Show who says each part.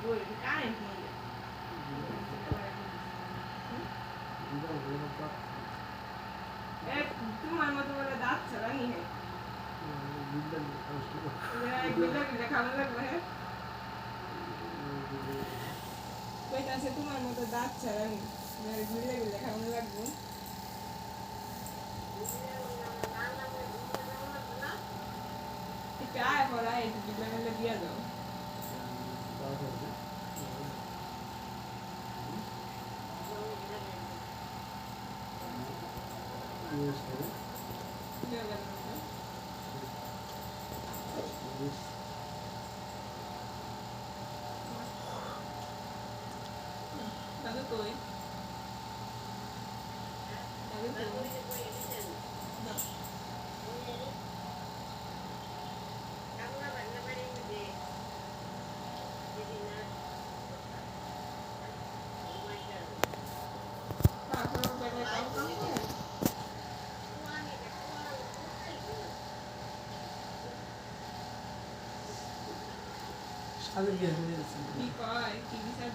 Speaker 1: ওই কারেন্ট মানে তোমার মতো বলে দাঁত ছাড়ানি হ্যাঁ বিল্লা বিল্লা খাওয়া লাগবে হ্যাঁ কইতাছে তোমার মতো দাঁত ছাড়ানি বিল্লা বিল্লা খাওয়া লাগবে একটু আয় পর আয় একটু বিল্লা বিল্লা দিয়া দাও দাদু কই দাদু কই
Speaker 2: সাদের বিয়ে হয়ে গেছে
Speaker 1: কি কয় কি বিচার